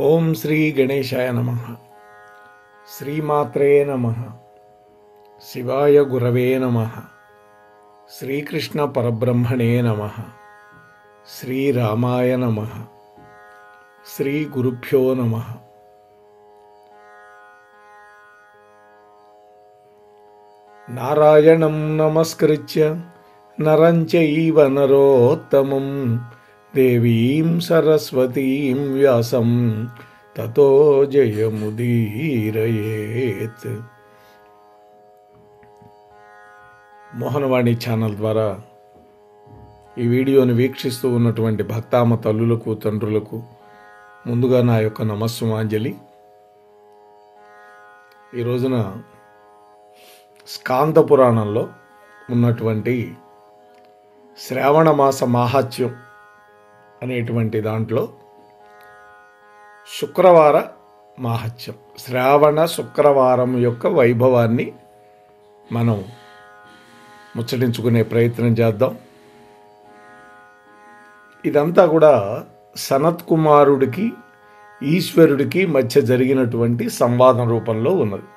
ఓం శ్రీ గణేశాయ నమః. శ్రీమాత్రే నమః. శివాయ గురవే నమః. శ్రీకృష్ణ పరబ్రహ్మణే నమః. శ్రీరామాయ నమః. శ్రీ గురుభ్యో నమః. నారాయణం నమస్కృత్య నరం చైవ నరోత్తమం దేవీం సరస్వతీం వ్యాసం తతో జయముదీరయేత్. మోహనవాణి ఛానల్ ద్వారా ఈ వీడియోని వీక్షిస్తూ ఉన్నటువంటి భక్తామ తల్లులకు తండ్రులకు ముందుగా నా యొక్క నమస్సుమాంజలి. ఈ రోజున స్కాంద పురాణంలో ఉన్నటువంటి శ్రావణ మాస మాహాత్మ్యం అనేటువంటి దాంట్లో శుక్రవార మాహాత్మ్యం, శ్రావణ శుక్రవారం యొక్క వైభవాన్ని మనం ముచ్చటించుకునే ప్రయత్నం చేద్దాం. ఇదంతా కూడా సనత్ కుమారుడికి ఈశ్వరుడికి మధ్య జరిగినటువంటి సంవాదం రూపంలో ఉన్నది.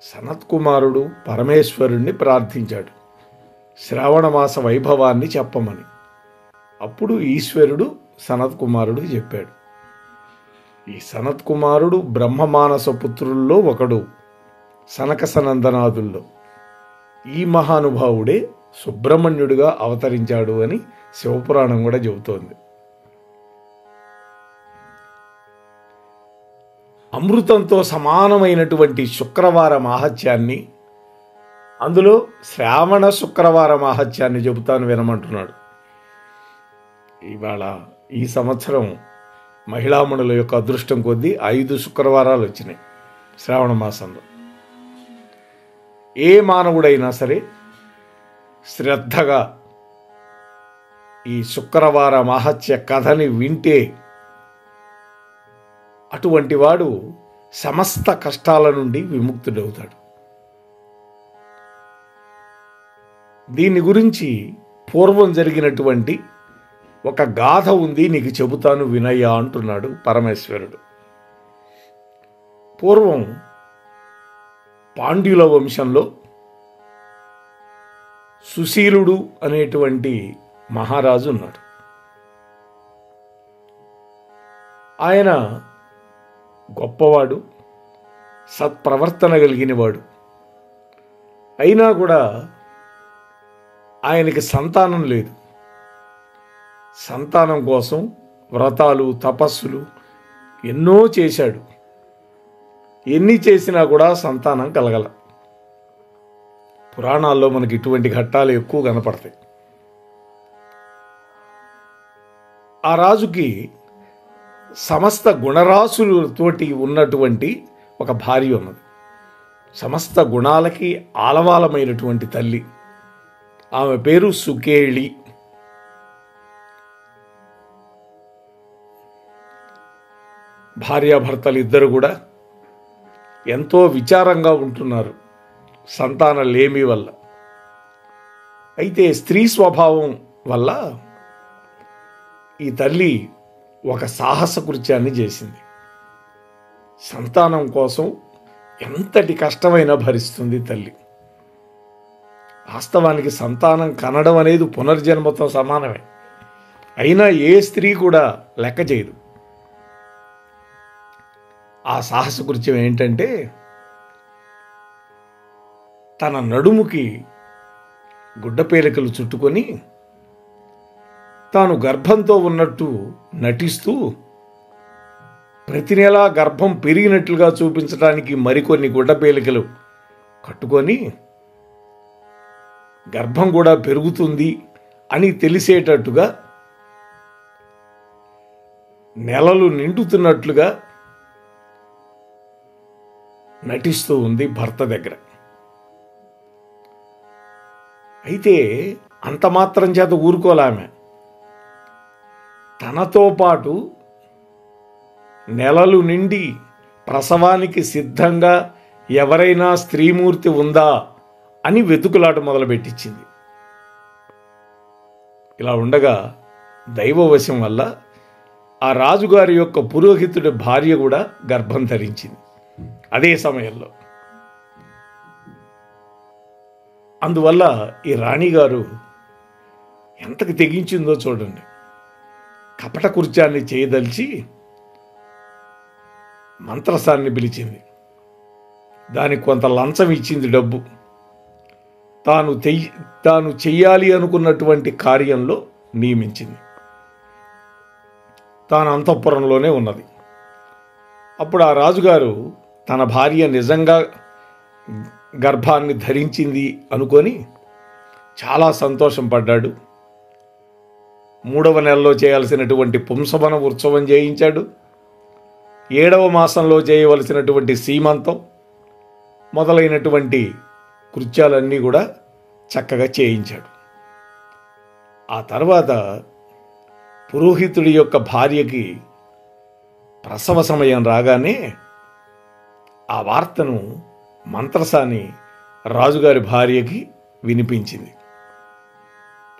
సనత్ కుమారుడు పరమేశ్వరుణ్ణి ప్రార్థించాడు శ్రావణ మాస వైభవాన్ని చెప్పమని. అప్పుడు ఈశ్వరుడు సనత్ కుమారుడికి చెప్పాడు. ఈ సనత్ కుమారుడు బ్రహ్మమానస పుత్రుల్లో ఒకడు, సనక సనందనాథుల్లో. ఈ మహానుభావుడే సుబ్రహ్మణ్యుడిగా అవతరించాడు అని శివపురాణం కూడా చెబుతోంది. అమృతంతో సమానమైనటువంటి శుక్రవార మాహాత్యాన్ని, అందులో శ్రావణ శుక్రవార మాహాత్యాన్ని చెబుతాను వినమంటున్నాడు. ఇవాళ ఈ సంవత్సరం మహిళామణుల యొక్క అదృష్టం కొద్దీ 5 శుక్రవారాలు వచ్చినాయి శ్రావణ మాసంలో. ఏ మానవుడైనా సరే శ్రద్ధగా ఈ శుక్రవార మహత్య కథని వింటే అటువంటి వాడు సమస్త కష్టాల నుండి విముక్తుడవుతాడు. దీని గురించి పూర్వం జరిగినటువంటి ఒక గాథ ఉంది, నీకు చెబుతాను వినయ్యా అంటున్నాడు పరమేశ్వరుడు. పూర్వం పాండ్యుల వంశంలో సుశీలుడు అనేటువంటి మహారాజు ఉన్నాడు. ఆయన గొప్పవాడు, సత్ప్రవర్తన కలిగినవాడు. అయినా కూడా ఆయనకి సంతానం లేదు. సంతానం కోసం వ్రతాలు తపస్సులు ఎన్నో చేశాడు. ఎన్ని చేసినా కూడా సంతానం కలగల. పురాణాల్లో మనకి ఇటువంటి ఘట్టాలు ఎక్కువ కనపడతాయి. ఆ రాజుకి సమస్త గుణరాశులతోటి ఉన్నటువంటి ఒక భార్య ఉన్నది. సమస్త గుణాలకి ఆలవాలమైనటువంటి తల్లి. ఆమె పేరు సుకేళి. భార్యాభర్తలు ఇద్దరు కూడా ఎంతో విచారంగా ఉంటున్నారు సంతాన లేమి వల్ల. అయితే స్త్రీ స్వభావం వల్ల ఈ తల్లి ఒక సాహస కృత్యాన్ని చేసింది. సంతానం కోసం ఎంతటి కష్టమైనా భరిస్తుంది తల్లి. వాస్తవానికి సంతానం కనడం అనేది పునర్జన్మతో సమానమే. అయినా ఏ స్త్రీ కూడా లెక్క చేయదు. ఆ సాహస కృత్యం ఏంటంటే, తన నడుముకి గుడ్డపేలికలు చుట్టుకొని తాను గర్భంతో ఉన్నట్టు నటిస్తూ ప్రతి నెలా గర్భం పెరిగినట్లుగా చూపించడానికి మరికొన్ని గుడ్డపేలికలు కట్టుకొని గర్భం కూడా పెరుగుతుంది అని తెలిసేటట్టుగా నెలలు నిండుతున్నట్లుగా నటిస్తూ ఉంది భర్త దగ్గర. అయితే అంత మాత్రం చేత ఊరుకోలామె. తనతో పాటు నెలలు నిండి ప్రసవానికి సిద్ధంగా ఎవరైనా స్త్రీమూర్తి ఉందా అని వెతుకులాట మొదలుపెట్టించింది. ఇలా ఉండగా దైవవశం వల్ల ఆ రాజుగారి యొక్క పురోహితుడి భార్య కూడా గర్భం ధరించింది అదే సమయంలో. అందువల్ల ఈ రాణిగారు ఎంతకు తెగించిందో చూడండి. కపట కృత్యాన్ని చేయదలిచి మంత్రసాన్ని పిలిచింది. దానికి కొంత లంచం ఇచ్చింది, డబ్బు. తాను చెయ్యాలి అనుకున్నటువంటి కార్యంలో నియమించింది. తాను అంతఃపురంలోనే ఉన్నది. అప్పుడు ఆ రాజుగారు తన భార్య నిజంగా గర్భాన్ని ధరించింది అనుకొని చాలా సంతోషం పడ్డాడు. 3వ నెలలో చేయాల్సినటువంటి పుంసవన ఉత్సవం చేయించాడు. 7వ మాసంలో చేయవలసినటువంటి సీమంతం మొదలైనటువంటి కృత్యాలన్నీ కూడా చక్కగా చేయించాడు. ఆ తర్వాత పురోహితుడి యొక్క భార్యకి ప్రసవ సమయం రాగానే ఆ వార్తను మంత్రసాని రాజుగారి భార్యకి వినిపించింది.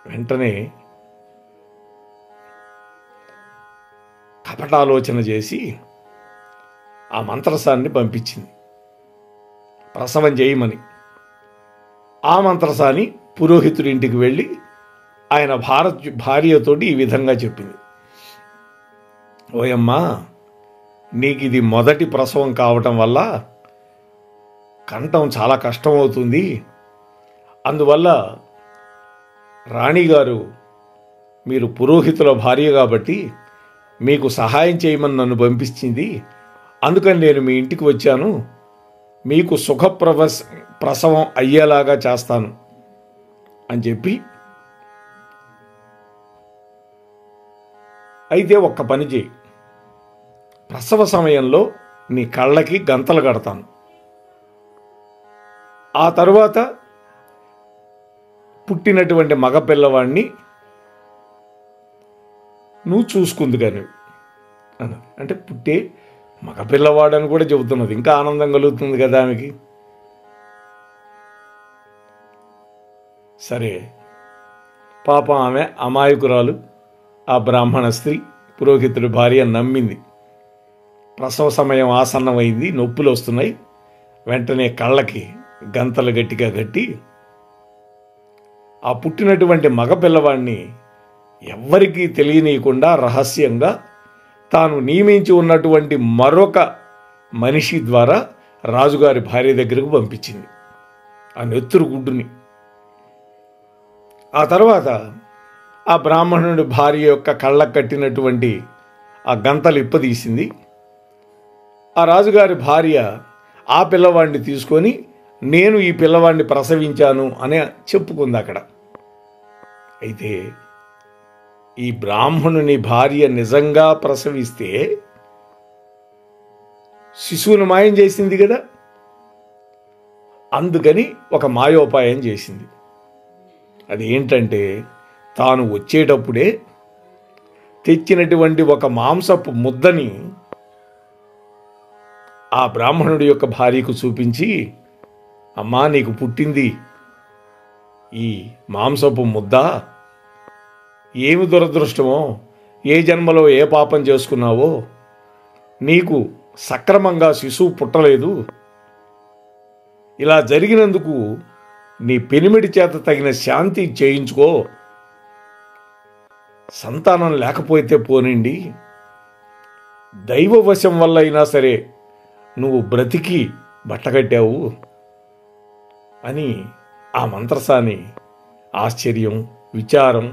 వెంటనే కపటాలోచన చేసి ఆ మంత్రసాన్ని పంపించింది ప్రసవం చేయమని. ఆ మంత్రసాని పురోహితుడి ఇంటికి వెళ్ళి ఆయన భార్యతోటి ఈ విధంగా చెప్పింది. ఓయమ్మా, నీకు ఇది మొదటి ప్రసవం కావటం వల్ల కంఠం చాలా కష్టమవుతుంది. అందువల్ల రాణిగారు మీరు పురోహితుల భార్య కాబట్టి మీకు సహాయం చేయమని నన్ను పంపించింది. అందుకని నేను మీ ఇంటికి వచ్చాను. మీకు ప్రసవం అయ్యేలాగా చేస్తాను అని చెప్పి, అయితే ఒక్క పని చేయి, ప్రసవ సమయంలో నీ కళ్ళకి గంతలు కడతాను. ఆ తరువాత పుట్టినటువంటి మగపిల్లవాడిని నువ్వు చూసుకుంది కానీ అన్నది. అంటే పుట్టే మగపిల్లవాడని కూడా చెబుతున్నది. ఇంకా ఆనందం కలుగుతుంది కదా ఆమెకి. సరే, పాపం ఆమె అమాయకురాలు. ఆ బ్రాహ్మణ స్త్రీ పురోహితుడి భార్య నమ్మింది. ప్రసవ సమయం ఆసన్నమైంది, నొప్పులు వస్తున్నాయి. వెంటనే కళ్ళకి గంతలు గట్టిగా కట్టి ఆ పుట్టినటువంటి మగపిల్లవాడిని ఎవ్వరికీ తెలియనీయకుండా రహస్యంగా తాను నియమించి ఉన్నటువంటి మరొక మనిషి ద్వారా రాజుగారి భార్య దగ్గరకు పంపించింది ఆ నెత్తురు గుడ్డుని. ఆ తర్వాత ఆ బ్రాహ్మణుడి భార్య యొక్క కళ్ళకు కట్టినటువంటి ఆ గంతలు ఇప్పదీసింది. ఆ రాజుగారి భార్య ఆ పిల్లవాడిని తీసుకొని నేను ఈ పిల్లవాడిని ప్రసవించాను అని చెప్పుకుంది అక్కడ. అయితే ఈ బ్రాహ్మణుని భార్య నిజంగా ప్రసవిస్తే శిశువును మాయం చేసింది కదా. అందుకని ఒక మాయోపాయం చేసింది. అది ఏంటంటే, తాను వచ్చేటప్పుడే తెచ్చినటువంటి ఒక మాంసపు ముద్దని ఆ బ్రాహ్మణుడి యొక్క భార్యకు చూపించి, అమ్మా నీకు పుట్టింది ఈ మాంసపు ముద్ద, ఏమి దురదృష్టమో, ఏ జన్మలో ఏ పాపం చేసుకున్నావో, నీకు సక్రమంగా శిశువు పుట్టలేదు. ఇలా జరిగినందుకు నీ పెనిమిడి చేత తగిన శాంతి చేయించుకో. సంతానం లేకపోతే పోనండి, దైవవశం వల్ల అయినా సరే నువ్వు బ్రతికి బట్టగట్టావు అని ఆ మంత్రసాని ఆశ్చర్యం, విచారం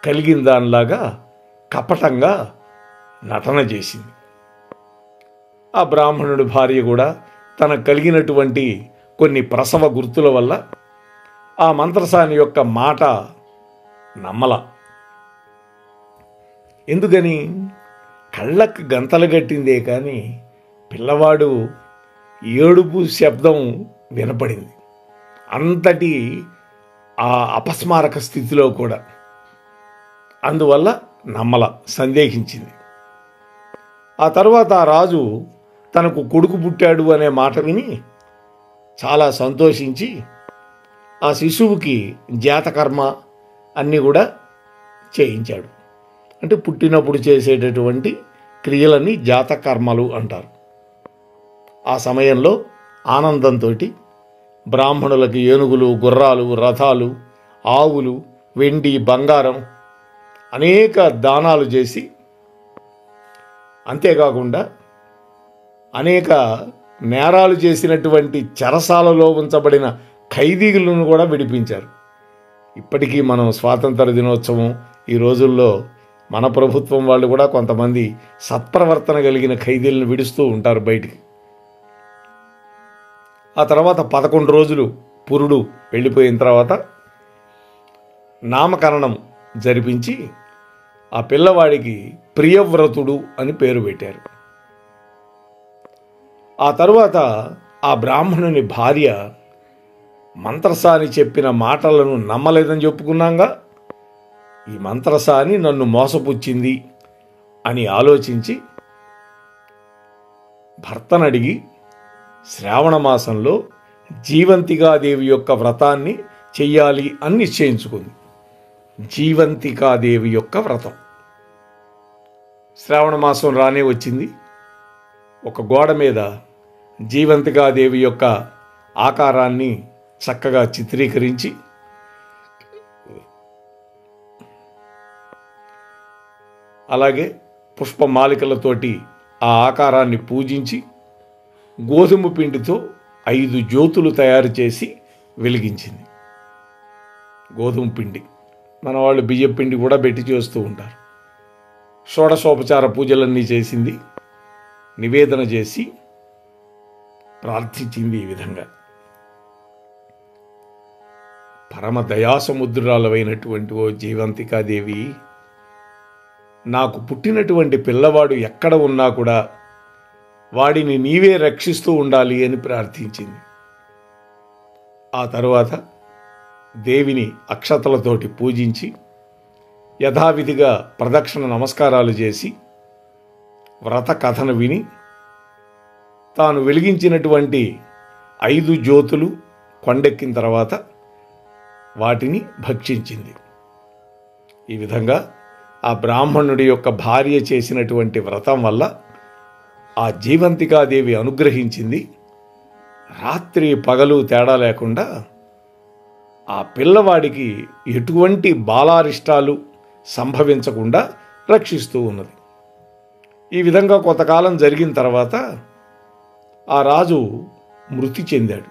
కలిగిన దానిలాగా కపటంగా నటన చేసింది. ఆ బ్రాహ్మణుడి భార్య కూడా తనకు కలిగినటువంటి కొన్ని ప్రసవ గుర్తుల వల్ల ఆ మంత్రసాని యొక్క మాట నమ్మల. ఎందుకని? కళ్ళకు గంతలు కట్టిందే కానీ పిల్లవాడు ఏడుపు శబ్దం వినపడింది. అంతటి ఆ అపస్మారక స్థితిలో కూడా. అందువల్ల నమ్మల, సందేహించింది. ఆ తర్వాత ఆ రాజు తనకు కొడుకు పుట్టాడు అనే మాట విని చాలా సంతోషించి ఆ శిశువుకి జాతకర్మ అన్నీ కూడా చేయించాడు. అంటే పుట్టినప్పుడు చేసేటటువంటి క్రియలని జాతకర్మలు అంటారు. ఆ సమయంలో ఆనందంతో బ్రాహ్మణులకి ఏనుగులు, గుర్రాలు, రథాలు, ఆవులు, వెండి, బంగారం అనేక దానాలు చేసి, అంతేకాకుండా అనేక నేరాలు చేసినటువంటి చెరసాలలో ఉంచబడిన ఖైదీలను కూడా విడిపించారు. ఇప్పటికీ మనం స్వాతంత్ర దినోత్సవం ఈ రోజుల్లో మన ప్రభుత్వం వాళ్ళు కూడా కొంతమంది సత్ప్రవర్తన కలిగిన ఖైదీలను విడుస్తూ ఉంటారు బయటికి. ఆ తర్వాత 11 రోజులు పురుడు వెళ్ళిపోయిన తర్వాత నామకరణం జరిపించి ఆ పిల్లవాడికి ప్రియవ్రతుడు అని పేరు పెట్టారు. ఆ తరువాత ఆ బ్రాహ్మణుని భార్య మంత్రసాని చెప్పిన మాటలను నమ్మలేదని చెప్పుకున్నాగా, ఈ మంత్రసాని నన్ను మోసపుచ్చింది అని ఆలోచించి భర్తను అడిగి శ్రావణ మాసంలో జీవంతికాదేవి యొక్క వ్రతాన్ని చెయ్యాలి అని నిశ్చయించుకుంది. జీవంతికాదేవి యొక్క వ్రతం శ్రావణ మాసం రానే వచ్చింది. ఒక గోడ మీద జీవంతికాదేవి యొక్క ఆకారాన్ని చక్కగా చిత్రీకరించి అలాగే పుష్పమాలికలతోటి ఆ ఆకారాన్ని పూజించి గోధుమ పిండితో 5 జ్యోతులు తయారు చేసి వెలిగించింది. గోధుమ పిండి, మన వాళ్ళు బియ్యం పిండి కూడా పెట్టి చేస్తూ ఉంటారు. షోడశోపచార పూజలన్నీ చేసింది, నివేదన చేసి ప్రార్థించింది ఈ విధంగా. పరమ దయాసముద్రాలైనటువంటి ఓ జీవంతికాదేవి, నాకు పుట్టినటువంటి పిల్లవాడు ఎక్కడ ఉన్నా కూడా వాడిని నీవే రక్షిస్తూ ఉండాలి అని ప్రార్థించింది. ఆ తరువాత దేవిని అక్షతలతోటి పూజించి యథావిధిగా ప్రదక్షిణ నమస్కారాలు చేసి వ్రత కథను విని తాను వెలిగించినటువంటి 5 జ్యోతులు కొండెక్కిన తర్వాత వాటిని భక్షించింది. ఈ విధంగా ఆ బ్రాహ్మణుడి యొక్క భార్య చేసినటువంటి వ్రతం వల్ల ఆ జీవంతికాదేవి అనుగ్రహించింది. రాత్రి పగలు తేడా లేకుండా ఆ పిల్లవాడికి ఎటువంటి బాలారిష్టాలు సంభవించకుండా రక్షిస్తూ ఉన్నది. ఈ విధంగా కొంతకాలం జరిగిన తర్వాత ఆ రాజు మృతి చెందాడు.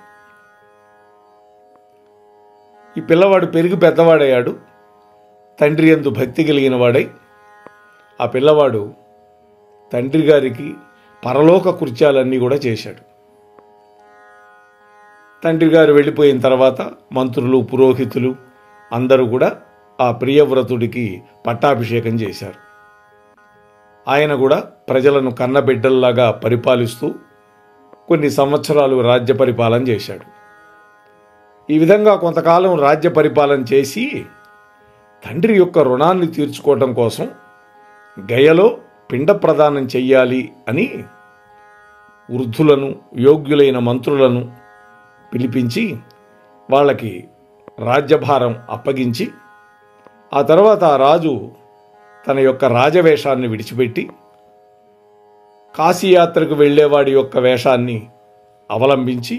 ఈ పిల్లవాడు పెరిగి పెద్దవాడయ్యాడు. తండ్రి యందు భక్తి కలిగిన వాడై ఆ పిల్లవాడు తండ్రి గారికి పరలోక కృత్యాలన్నీ కూడా చేశాడు. తండ్రి గారు వెళ్ళిపోయిన తర్వాత మంత్రులు, పురోహితులు అందరూ కూడా ఆ ప్రియవ్రతుడికి పట్టాభిషేకం చేశారు. ఆయన కూడా ప్రజలను కన్నబిడ్డల్లాగా పరిపాలిస్తూ కొన్ని సంవత్సరాలు రాజ్య పరిపాలన చేశాడు. ఈ విధంగా కొంతకాలం రాజ్య పరిపాలన చేసి తండ్రి యొక్క రుణాన్ని తీర్చుకోవటం కోసం గయలో పిండ ప్రదానం చెయ్యాలి అని వృద్ధులను, యోగ్యులైన మంత్రులను పిలిపించి వాళ్ళకి రాజ్యభారం అప్పగించి ఆ తర్వాత ఆ రాజు తన యొక్క రాజవేషాన్ని విడిచిపెట్టి కాశీయాత్రకు వెళ్ళేవాడి యొక్క వేషాన్ని అవలంబించి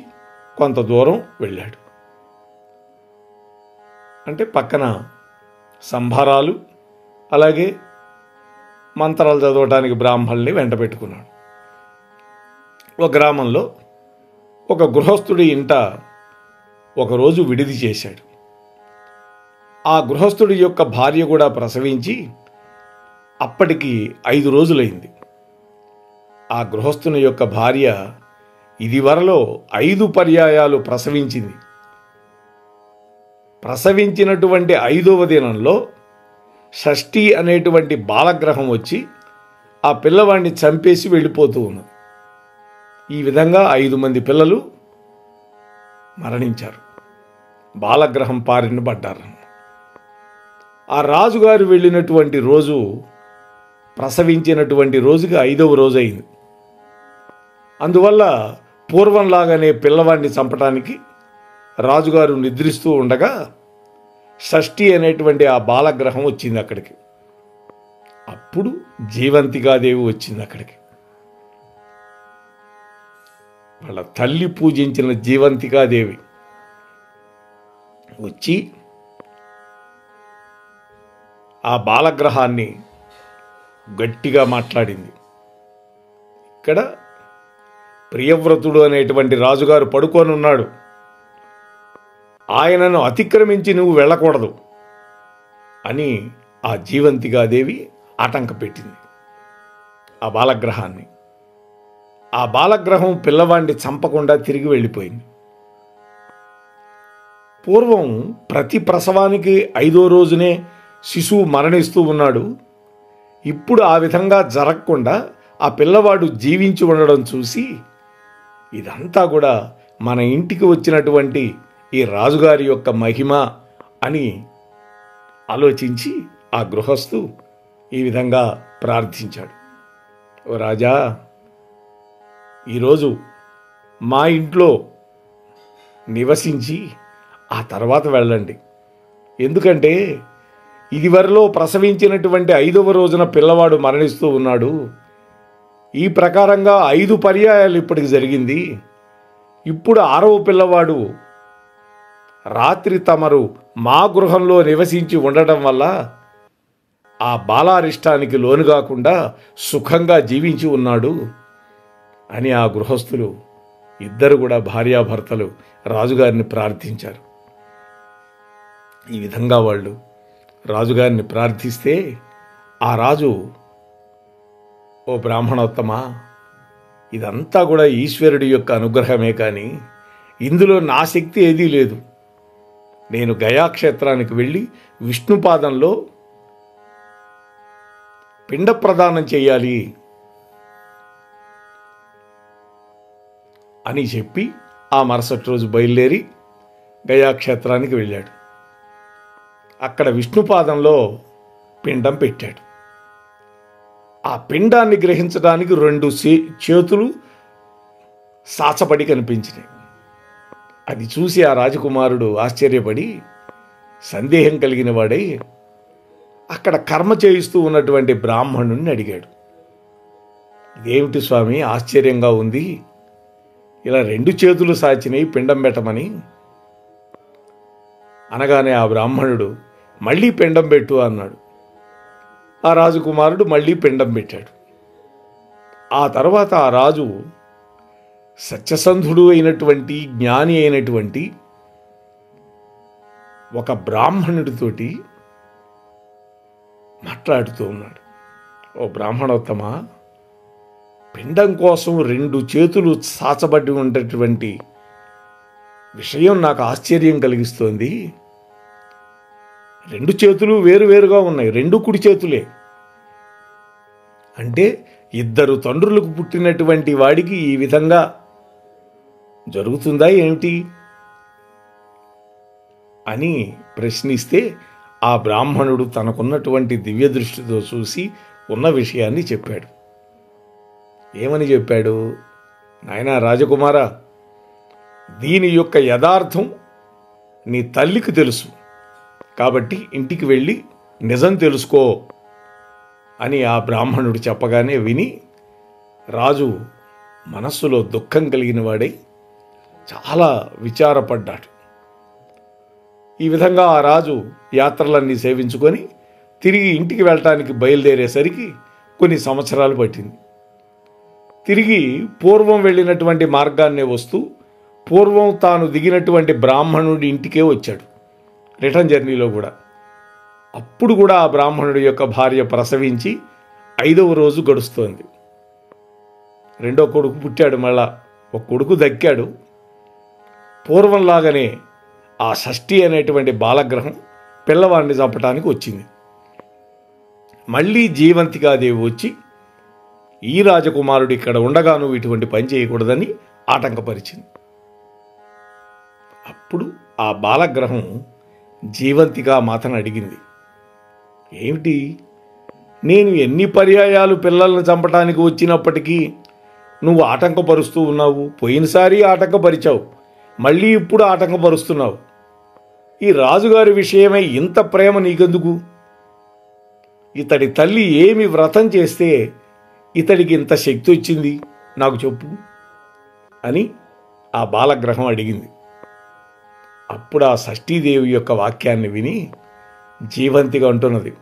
కొంత దూరం వెళ్ళాడు. అంటే పక్కన సంభారాలు, అలాగే మంత్రాలు చదవటానికి బ్రాహ్మణుల్ని వెంట పెట్టుకున్నాడు. ఒక గ్రామంలో ఒక గృహస్థుడి ఇంట ఒకరోజు విడిది చేశాడు. ఆ గృహస్థుడి యొక్క భార్య కూడా ప్రసవించి అప్పటికి 5 రోజులైంది. ఆ గృహస్థుని యొక్క భార్య ఇదివరలో 5 పర్యాయాలు ప్రసవించింది. ప్రసవించినటువంటి 5వ దినంలో షష్ఠి అనేటువంటి బాలగ్రహం వచ్చి ఆ పిల్లవాడిని చంపేసి వెళ్ళిపోతూ ఉన్నది. ఈ విధంగా 5 మంది పిల్లలు మరణించారు, బాలగ్రహం పారిన పడ్డారు. ఆ రాజుగారు వెళ్ళినటువంటి రోజు ప్రసవించినటువంటి రోజుకి 5వ రోజు అయింది. అందువల్ల పూర్వంలాగానే పిల్లవాడిని చంపటానికి రాజుగారు నిద్రిస్తూ ఉండగా షష్ఠి అనేటువంటి ఆ బాలగ్రహం వచ్చింది అక్కడికి. అప్పుడు జీవంతికాదేవి వచ్చింది అక్కడికి. వాళ్ళ తల్లి పూజించిన జీవంతికాదేవి వచ్చి ఆ బాలగ్రహాన్ని గట్టిగా మాట్లాడింది. ఇక్కడ ప్రియవ్రతుడు అనేటువంటి రాజుగారు పడుకొని ఉన్నాడు, ఆయనను అతిక్రమించి నువ్వు వెళ్ళకూడదు అని ఆ జీవంతికాదేవి ఆటంక పెట్టింది ఆ బాలగ్రహాన్ని. ఆ బాలగ్రహం పిల్లవాడిని చంపకుండా తిరిగి వెళ్ళిపోయింది. పూర్వం ప్రతి ప్రసవానికి 5వ రోజునే శిశువు మరణిస్తూ ఉన్నాడు. ఇప్పుడు ఆ విధంగా జరగకుండా ఆ పిల్లవాడు జీవించి ఉండడం చూసి ఇదంతా కూడా మన ఇంటికి వచ్చినటువంటి ఈ రాజుగారి యొక్క మహిమ అని ఆలోచించి ఆ గృహస్థు ఈ విధంగా ప్రార్థించాడు. ఓ రాజా, ఈరోజు మా ఇంట్లో నివసించి ఆ తర్వాత వెళ్ళండి. ఎందుకంటే ఇదివరలో ప్రసవించినటువంటి 5వ రోజున పిల్లవాడు మరణిస్తూ ఉన్నాడు. ఈ ప్రకారంగా 5 పర్యాయాలు ఇప్పటికి జరిగింది. ఇప్పుడు 6వ పిల్లవాడు రాత్రి తమరు మా గృహంలో నివసించి ఉండటం వల్ల ఆ బాలారిష్టానికి లోను కాకుండా సుఖంగా జీవించి ఉన్నాడు అని ఆ గృహస్థులు ఇద్దరు కూడా భార్యాభర్తలు రాజుగారిని ప్రార్థించారు. ఈ విధంగా వాళ్ళు రాజుగారిని ప్రార్థిస్తే ఆ రాజు, ఓ బ్రాహ్మణోత్తమ, ఇదంతా కూడా ఈశ్వరుడి యొక్క అనుగ్రహమే కానీ ఇందులో నా శక్తి ఏదీ లేదు. నేను గయాక్షేత్రానికి వెళ్ళి విష్ణుపాదంలో పిండ ప్రదానం చేయాలి అని చెప్పి ఆ మరుసటి రోజు బయలుదేరి గయాక్షేత్రానికి వెళ్ళాడు. అక్కడ విష్ణుపాదంలో పిండం పెట్టాడు. ఆ పిండాన్ని గ్రహించడానికి 2 చేతులు సాచపడి కనిపించినాయి. అది చూసి ఆ రాజకుమారుడు ఆశ్చర్యపడి సందేహం కలిగిన వాడై అక్కడ కర్మ చేయిస్తూ ఉన్నటువంటి బ్రాహ్మణుడిని అడిగాడు, ఇదేమిటి స్వామి, ఆశ్చర్యంగా ఉంది, ఇలా 2 చేతులు సాచినాయి పిండం పెట్టమని. అనగానే ఆ బ్రాహ్మణుడు మళ్ళీ పిండం పెట్టు అన్నాడు. ఆ రాజకుమారుడు మళ్ళీ పిండం పెట్టాడు. ఆ తర్వాత ఆ రాజు సత్యసంధుడు అయినటువంటి జ్ఞాని అయినటువంటి ఒక బ్రాహ్మణుడితోటి మాట్లాడుతూ ఉన్నాడు. ఓ బ్రాహ్మణోత్తమ, పిండం కోసం 2 చేతులు సాచబడి ఉన్నటువంటి విషయం నాకు ఆశ్చర్యం కలిగిస్తోంది. 2 చేతులు వేరువేరుగా ఉన్నాయి, 2 కుడి చేతులే. అంటే 2 తండ్రులకు పుట్టినటువంటి వాడికి ఈ విధంగా జరుగుతుందా ఏమిటి అని ప్రశ్నిస్తే ఆ బ్రాహ్మణుడు తనకున్నటువంటి దివ్య దృష్టితో చూసి ఉన్న విషయాన్ని చెప్పాడు. ఏమని చెప్పాడు? నాయనా రాజకుమారా, దీని యొక్క యథార్థం నీ తల్లికి తెలుసు, కాబట్టి ఇంటికి వెళ్ళి నిజం తెలుసుకో అని ఆ బ్రాహ్మణుడు చెప్పగానే విని రాజు మనస్సులో దుఃఖం కలిగిన వాడై చాలా విచారపడ్డాడు. ఈ విధంగా ఆ రాజు యాత్రలన్నీ సేవించుకొని తిరిగి ఇంటికి వెళ్ళటానికి బయలుదేరేసరికి కొన్ని సంవత్సరాలు పట్టింది. తిరిగి పూర్వం వెళ్ళినటువంటి మార్గాన్నే వస్తూ పూర్వం తాను దిగినటువంటి బ్రాహ్మణుడి ఇంటికే వచ్చాడు రిటర్న్ జర్నీలో కూడా. అప్పుడు కూడా ఆ బ్రాహ్మణుడి యొక్క భార్య ప్రసవించి 5వ రోజు గడుస్తోంది. 2వ కొడుకు పుట్టాడు. మళ్ళా ఒక కొడుకు దక్కాడు. పూర్వంలాగానే ఆ షష్ఠి అనేటువంటి బాలగ్రహం పిల్లవాడిని చంపటానికి వచ్చింది. మళ్ళీ జీవంతికాదేవి వచ్చి ఈ రాజకుమారుడు ఇక్కడ ఉండగా నువ్వు ఇటువంటి పని చేయకూడదని ఆటంకపరిచింది. అప్పుడు ఆ బాలగ్రహం జీవంతికా మాతను అడిగింది, ఏమిటి, నేను ఎన్ని పర్యాయాలు పిల్లలను చంపటానికి వచ్చినప్పటికీ నువ్వు ఆటంకపరుస్తూ ఉన్నావు. పోయినసారి ఆటంకపరిచావు, మళ్ళీ ఇప్పుడు ఆటంకపరుస్తున్నావు. ఈ రాజుగారి విషయమై ఇంత ప్రేమ నీకెందుకు ఇతడి తల్లి ఏమి వ్రతం చేస్తే ఇతడికి ఇంత శక్తి వచ్చింది నాకు చెప్పు అని ఆ బాలగ్రహం అడిగింది. అప్పుడు ఆ షష్ఠీదేవి యొక్క వాక్యాన్ని విని జీవంతిగా అంటున్నది,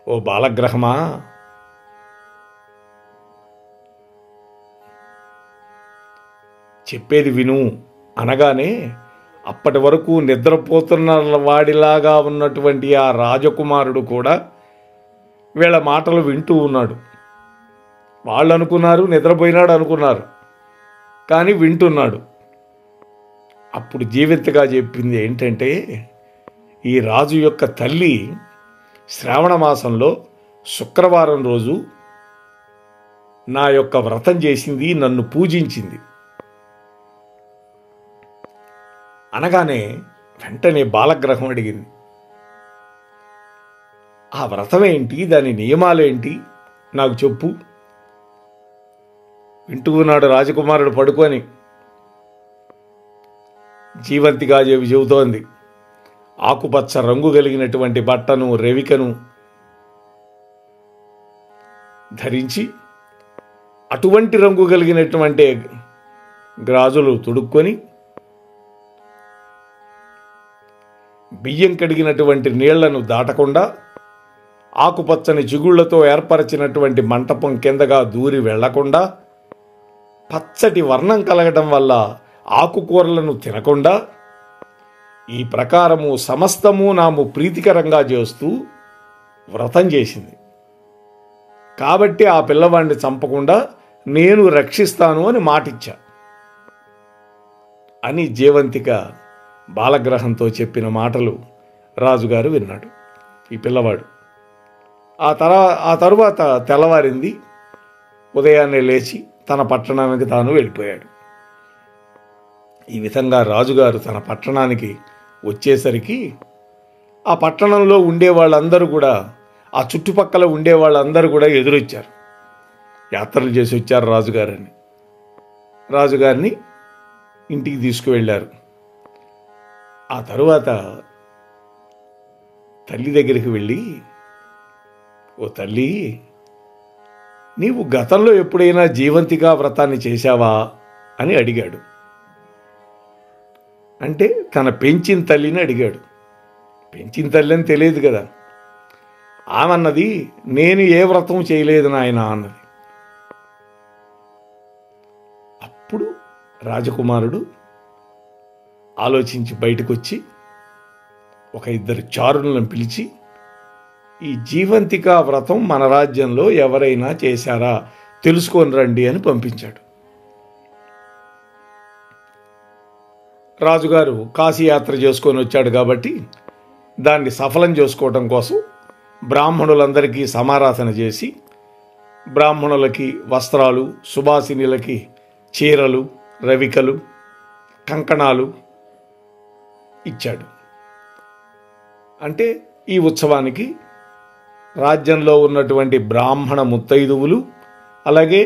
ఓ బాలగ్రహమా, చెప్పేది విను అనగానే అప్పటి వరకు నిద్రపోతున్న వాడిలాగా ఉన్నటువంటి ఆ రాజకుమారుడు కూడా వీళ్ళ మాటలు వింటూ ఉన్నాడు. వాళ్ళు అనుకున్నారు నిద్రపోయినాడు అనుకున్నారు, కానీ వింటున్నాడు. అప్పుడు జీవితగా చెప్పింది ఏంటంటే, ఈ రాజు యొక్క తల్లి శ్రావణ మాసంలో శుక్రవారం రోజు నా యొక్క వ్రతం చేసింది, నన్ను పూజించింది అనగానే వెంటనే బాలగ్రహం అడిగింది, ఆ వ్రతం ఏంటి, దాని నియమాలేంటి నాకు చెప్పు. వింటూ ఉన్నాడు రాజకుమారుడు పడుకొని. జీవంతిగా చెబుతోంది, ఆకుపచ్చ రంగు కలిగినటువంటి బట్టను రెవికను ధరించి అటువంటి రంగు కలిగినటువంటి గాజులు తొడుక్కొని బియ్యం కడిగినటువంటి నీళ్లను దాటకుండా ఆకుపచ్చని చిగుళ్లతో ఏర్పరచినటువంటి మంటపం కిందగా దూరి వెళ్లకుండా పచ్చటి వర్ణం కలగడం వల్ల ఆకుకూరలను తినకుండా ఈ ప్రకారము సమస్తము నాము ప్రీతికరంగా చేస్తూ వ్రతం చేసింది. కాబట్టి ఆ పిల్లవాడిని చంపకుండా నేను రక్షిస్తాను అని మాటిచ్చా అని జీవంతిక బాలగ్రహంతో చెప్పిన మాటలు రాజుగారు విన్నాడు. ఈ పిల్లవాడు ఆ తరువాత తెల్లవారింది. ఉదయాన్నే లేచి తన పట్టణానికి తాను వెళ్ళిపోయాడు. ఈ విధంగా రాజుగారు తన పట్టణానికి వచ్చేసరికి ఆ పట్టణంలో ఉండే వాళ్ళందరూ కూడా, ఆ చుట్టుపక్కల ఉండే వాళ్ళందరూ కూడా ఎదురొచ్చారు. యాత్రలు చేసి వచ్చారు రాజుగారని. రాజుగారిని ఇంటికి తీసుకువెళ్ళారు. ఆ తరువాత తల్లి దగ్గరికి వెళ్ళి, ఓ తల్లి, నీవు గతంలో ఎప్పుడైనా జీవంతిగా వ్రతాన్ని చేశావా అని అడిగాడు. అంటే తన పెంచిన తల్లిని అడిగాడు. పెంచిన తల్లి అని తెలియదు కదా. ఆమెన్నది, నేను ఏ వ్రతం చేయలేదు నాయన అన్నది. అప్పుడు రాజకుమారుడు ఆలోచించి బయటకు వచ్చి ఒక ఇద్దరు చారులను పిలిచి, ఈ జీవంతికా వ్రతం మన రాజ్యంలో ఎవరైనా చేశారా తెలుసుకొని రండి అని పంపించాడు. రాజుగారు కాశీయాత్ర చేసుకొని వచ్చాడు కాబట్టి దాన్ని సఫలం చేసుకోవటం కోసం బ్రాహ్మణులందరికీ సమారాధన చేసి, బ్రాహ్మణులకి వస్త్రాలు, సుభాసినులకి చీరలు, రవికలు, కంకణాలు ఇచ్చాడు. అంటే ఈ ఉత్సవానికి రాజ్యంలో ఉన్నటువంటి బ్రాహ్మణ ముత్తైదువులు అలాగే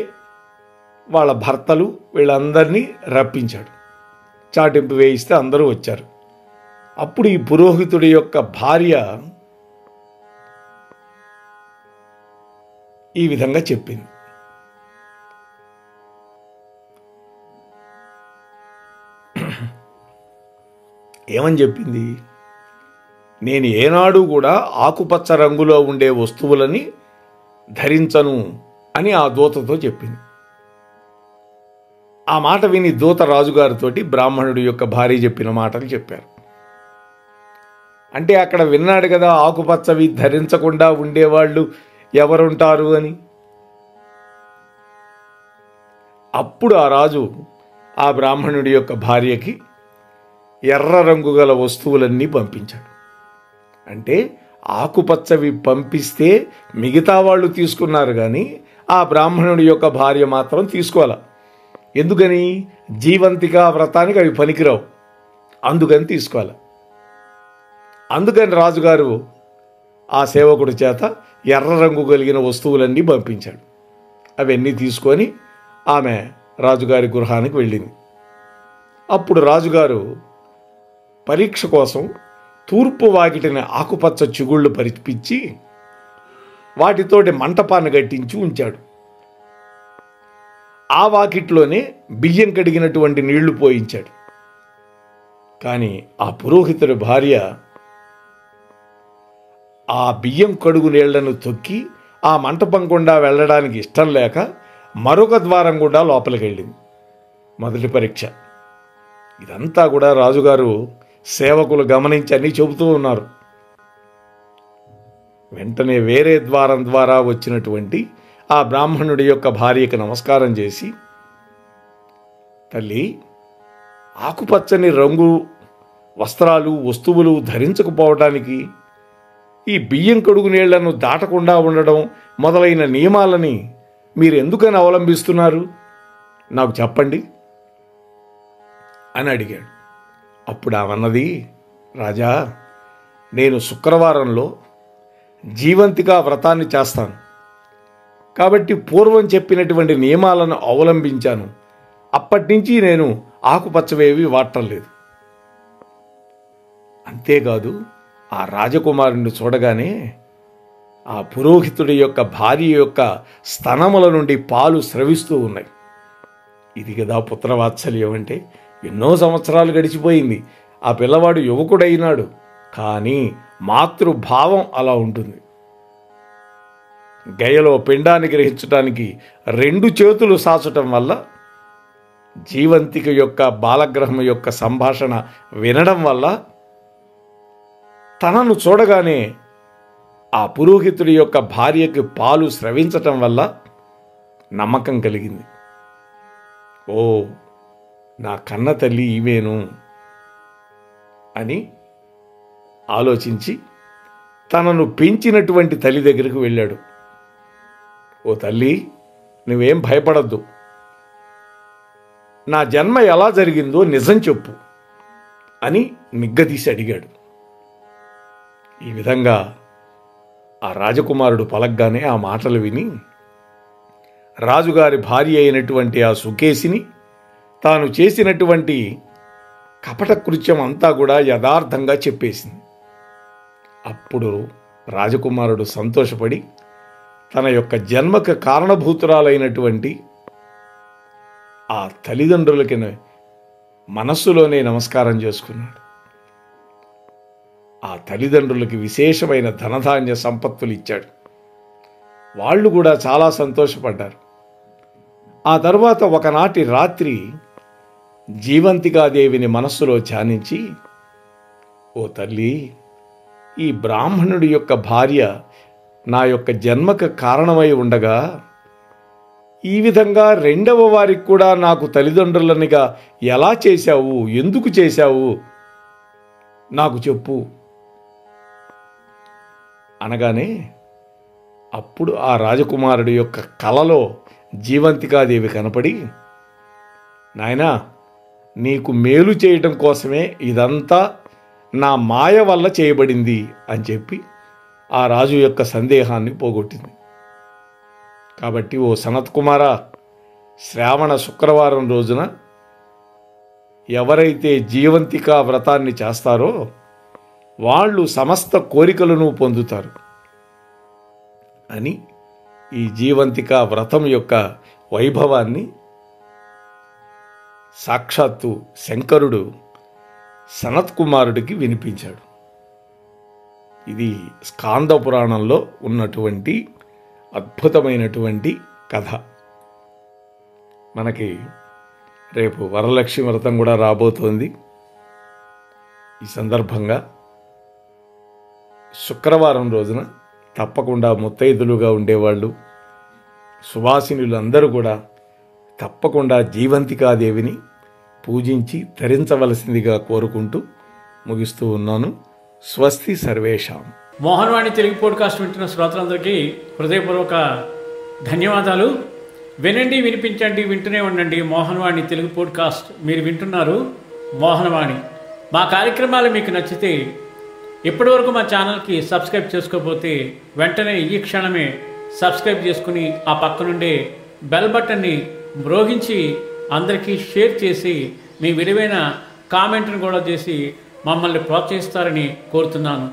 వాళ్ళ భర్తలు వీళ్ళందరినీ రప్పించాడు. చాటింపు వేయిస్తే అందరూ వచ్చారు. అప్పుడు ఈ పురోహితుడి యొక్క భార్య ఈ విధంగా చెప్పింది, ఏమని చెప్పింది, నేను ఏనాడు కూడా ఆకుపచ్చ రంగులో ఉండే వస్తువులని ధరించను అని ఆ దూతతో చెప్పింది. ఆ మాట విని దూత రాజుగారితోటి బ్రాహ్మణుడి యొక్క భార్య చెప్పిన మాటలు చెప్పారు. అంటే అక్కడ విన్నాడు కదా, ఆకుపచ్చవి ధరించకుండా ఉండేవాళ్ళు ఎవరుంటారు అని. అప్పుడు ఆ రాజు ఆ బ్రాహ్మణుడి యొక్క భార్యకి ఎర్ర రంగు గల వస్తువులన్నీ పంపించాడు. అంటే ఆకుపచ్చవి పంపిస్తే మిగతా వాళ్ళు తీసుకున్నారు, కానీ ఆ బ్రాహ్మణుడి యొక్క భార్య మాత్రం తీసుకోవాలి. ఎందుకని? జీవంతికా వ్రతానికి అవి పనికిరావు, అందుకని తీసుకోవాలి. అందుకని రాజుగారు ఆ సేవకుడి చేత ఎర్ర రంగు కలిగిన వస్తువులన్నీ పంపించాడు. అవన్నీ తీసుకొని ఆమె రాజుగారి గృహానికి వెళ్ళింది. అప్పుడు రాజుగారు పరీక్ష కోసం తూర్పు వాకిటిని ఆకుపచ్చ చిగుళ్ళు పరిపించి వాటితోటి మంటపాన్ని కట్టించి ఉంచాడు. ఆ వాకిట్లోనే బియ్యం కడిగినటువంటి నీళ్లు పోయించాడు. కానీ ఆ పురోహితుడి భార్య ఆ బియ్యం కడుగు నీళ్లను తొక్కి ఆ మంటపం గుండా వెళ్ళడానికి ఇష్టం లేక మరొక ద్వారం గుండా లోపలికి వెళ్ళింది. మొదటి పరీక్ష. ఇదంతా కూడా రాజుగారు సేవకులు గమనించి అన్నీ చెబుతూ ఉన్నారు. వెంటనే వేరే ద్వారం ద్వారా వచ్చినటువంటి ఆ బ్రాహ్మణుడి యొక్క భార్యకి నమస్కారం చేసి, తల్లి, ఆకుపచ్చని రంగు వస్త్రాలు వస్తువులు ధరించకపోవడానికి, ఈ బియ్యం కడుగు నీళ్లను దాటకుండా ఉండడం మొదలైన నియమాలని మీరు ఎందుకని అవలంబిస్తున్నారు, నాకు చెప్పండి అని అడిగాడు. అప్పుడు ఆమెన్నది, రాజా, నేను శుక్రవారంలో జీవంతికా వ్రతాన్ని చేస్తాను కాబట్టి పూర్వం చెప్పినటువంటి నియమాలను అవలంబించాను. అప్పటి నుంచి నేను ఆకుపచ్చవేవి వాడటం లేదు. అంతేకాదు, ఆ రాజకుమారుని చూడగానే ఆ పురోహితుడి యొక్క భార్య యొక్క స్తనముల నుండి పాలు స్రవిస్తూ ఉన్నాయి. ఇది కదా పుత్రవాత్సల్యం అంటే. ఎన్నో సంవత్సరాలు గడిచిపోయింది, ఆ పిల్లవాడు యువకుడైనాడు, కానీ మాతృభావం అలా ఉంటుంది. గయలో పిండాన్ని గ్రహించడానికి 2 చేతులు సాచటం వల్ల, జీవంతిక యొక్క బాలగ్రహం యొక్క సంభాషణ వినడం వల్ల, తనను చూడగానే ఆ పురోహితుడి యొక్క భార్యకి పాలు స్రవించటం వల్ల నమ్మకం కలిగింది. ఓ, నా కన్న తల్లి ఈమెను అని ఆలోచించి తనను పెంచినటువంటి తల్లి దగ్గరికి వెళ్ళాడు. ఓ తల్లి, నువ్వేం భయపడద్దు, నా జన్మ ఎలా జరిగిందో నిజం చెప్పు అని నిగ్గదీసి అడిగాడు. ఈ విధంగా ఆ రాజకుమారుడు పలగ్గానే ఆ మాటలు విని రాజుగారి భార్య అయినటువంటి ఆ సుకేసిని తాను చేసినటువంటి కపట కృత్యం అంతా కూడా యథార్థంగా చెప్పేసింది. అప్పుడు రాజకుమారుడు సంతోషపడి తన యొక్క జన్మకు కారణభూతురాలైనటువంటి ఆ తల్లిదండ్రులకి మనస్సులోనే నమస్కారం చేసుకున్నాడు. ఆ తల్లిదండ్రులకి విశేషమైన ధనధాన్య సంపత్తులు ఇచ్చాడు. వాళ్ళు కూడా చాలా సంతోషపడ్డారు. ఆ తర్వాత ఒకనాటి రాత్రి జీవంతికాదేవిని మనస్సులో ధ్యానించి, ఓ తల్లి, ఈ బ్రాహ్మణుడి యొక్క భార్య నా యొక్క జన్మకు కారణమై ఉండగా ఈ విధంగా 2వ వారికి కూడా నాకు తల్లిదండ్రులనిగా ఎలా చేశావు, ఎందుకు చేశావు, నాకు చెప్పు అనగానే అప్పుడు ఆ రాజకుమారుడి యొక్క కలలో జీవంతికాదేవి కనపడి, నాయనా, నీకు మేలు చేయటం కోసమే ఇదంతా నా మాయ వల్ల చేయబడింది అని చెప్పి ఆ రాజు యొక్క సందేహాన్ని పోగొట్టింది. కాబట్టి ఓ సనత్ కుమార, శ్రావణ శుక్రవారం రోజున ఎవరైతే జీవంతికా వ్రతాన్ని చేస్తారో వాళ్ళు సమస్త కోరికలను పొందుతారు అని ఈ జీవంతికా వ్రతం యొక్క వైభవాన్ని సాక్షాత్తు శంకరుడు సనత్ కుమారుడికి వినిపించాడు. ఇది స్కాంద పురాణంలో ఉన్నటువంటి అద్భుతమైనటువంటి కథ. మనకి రేపు వరలక్ష్మి వ్రతం కూడా రాబోతోంది. ఈ సందర్భంగా శుక్రవారం రోజున తప్పకుండా ముత్తైదులుగా ఉండేవాళ్ళు, సువాసినులు అందరూ కూడా తప్పకుండా జీవంతికాదేవిని పూజించి ధరించవలసిందిగా కోరుకుంటూ ముగిస్తూ ఉన్నాను. స్వస్తి సర్వేషాం. మోహన్వాణి తెలుగు పోడ్కాస్ట్ వింటున్న శ్రోతలందరికీ హృదయపూర్వక ధన్యవాదాలు. వినండి, వినిపించండి, వింటూనే ఉండండి మోహన్వాణి తెలుగు పోడ్కాస్ట్. మీరు వింటున్నారు మోహన్వాణి. మా కార్యక్రమాలు మీకు నచ్చితే ఇప్పటివరకు మా ఛానల్కి సబ్స్క్రైబ్ చేసుకోకపోతే వెంటనే ఈ క్షణమే సబ్స్క్రైబ్ చేసుకుని ఆ పక్కనుండే బెల్ బటన్ని మ్రోగించి అందరికీ షేర్ చేసి మీ విలువైన కామెంట్ను కూడా చేసి మమ్మల్ని ప్రోత్సహిస్తారని కోరుతున్నాను.